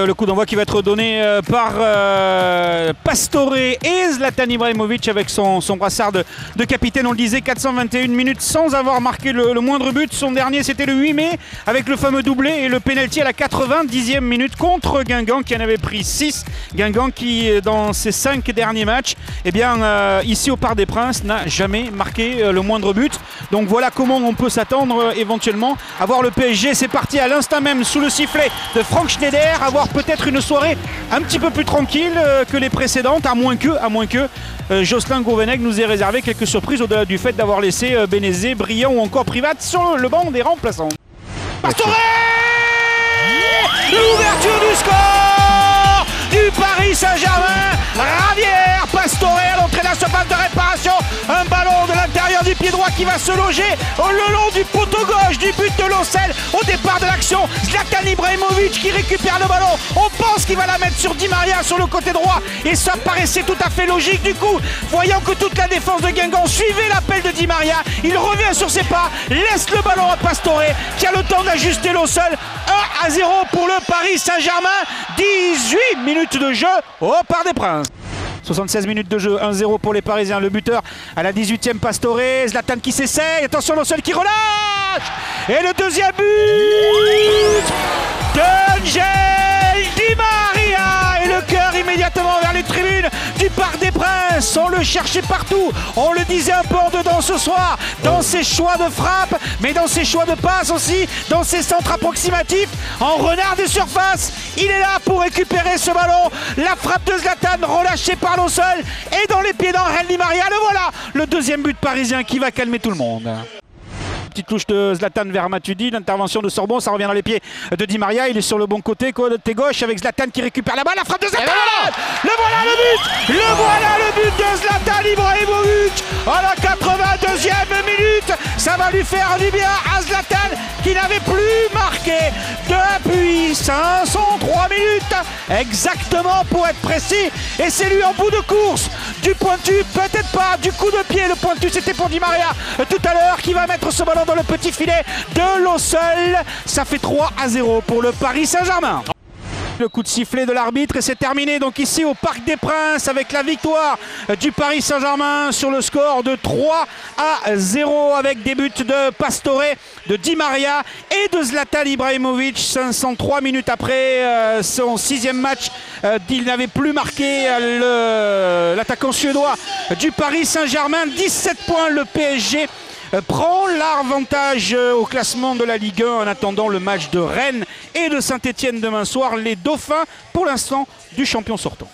Le coup d'envoi qui va être donné par Pastore et Zlatan Ibrahimovic avec son brassard de capitaine. On le disait, 421 minutes sans avoir marqué le moindre but. Son dernier, c'était le 8 mai avec le fameux doublé et le pénalty à la 90e minute contre Guingamp qui en avait pris 6. Guingamp qui, dans ses 5 derniers matchs, eh bien, ici au Parc des Princes, n'a jamais marqué le moindre but. Donc voilà comment on peut s'attendre éventuellement à voir le PSG. C'est parti à l'instant même sous le sifflet de Frank Schneider, avoir peut-être une soirée un petit peu plus tranquille que les précédentes, à moins que Jocelyn Gourvenec nous ait réservé quelques surprises au-delà du fait d'avoir laissé Bénézé, Briand ou encore Privat sur le banc des remplaçants. Pastore, l'ouverture du score du Paris Saint-Germain. Javier Pastore à l'entrée de la surface de réparation, un ballon de l'intérieur du pied droit qui va se loger le long du poteau gauche du but de Lossel au départ de l'action. Zlatan Ibrahimovic qui récupère le ballon, on pense qu'il va la mettre sur Di Maria sur le côté droit et ça paraissait tout à fait logique. Du coup, voyant que toute la défense de Guingamp suivait l'appel de Di Maria, il revient sur ses pas, laisse le ballon à Pastore qui a le temps d'ajuster Lossel. 1-0 pour le Paris Saint-Germain, 18 minutes de jeu au Parc des Princes. 76 minutes de jeu, 1-0 pour les Parisiens. Le buteur à la 18e, Pastore. Zlatan qui s'essaye. Attention, Lossel qui relâche. Et le deuxième but d'Angel Di Maria. Et le cœur immédiatement vers les tribunes du Parc des Princes. On le cherchait partout. On le disait un peu en dedans ce soir. Dans ses choix de frappe, mais dans ses choix de passe aussi. Dans ses centres approximatifs. En renard des surfaces. Il est là pour récupérer ce ballon. La frappe de Zlatan relâchée par Lossel et dans les pieds d'Angel Di Maria. Le voilà, le deuxième but parisien qui va calmer tout le monde. Petite touche de Zlatan vers Matuidi, l'intervention de Sorbon, ça revient dans les pieds de Di Maria. Il est sur le bon côté gauche avec Zlatan qui récupère la balle. La frappe de Zlatan. Le voilà le but. Le voilà le but de Zlatan Ibrahimovic à la 82e minute. Ça va lui faire du bien à Zlatan qui n'avait plus marqué depuis 503 minutes exactement pour être précis. Et c'est lui en bout de course du pointu, peut-être pas du coup de pied. Le pointu c'était pour Di Maria tout à l'heure qui va mettre ce ballon dans le petit filet de Lossel. Ça fait 3-0 pour le Paris Saint-Germain. Le coup de sifflet de l'arbitre et c'est terminé donc ici au Parc des Princes avec la victoire du Paris Saint-Germain sur le score de 3-0 avec des buts de Pastore, de Di Maria et de Zlatan Ibrahimovic. 503 minutes après son 6e match, il n'avait plus marqué l'attaquant suédois du Paris Saint-Germain. 17 points, le PSG prend l'avantage au classement de la Ligue 1 en attendant le match de Rennes et de Saint-Etienne demain soir, les dauphins pour l'instant du champion sortant.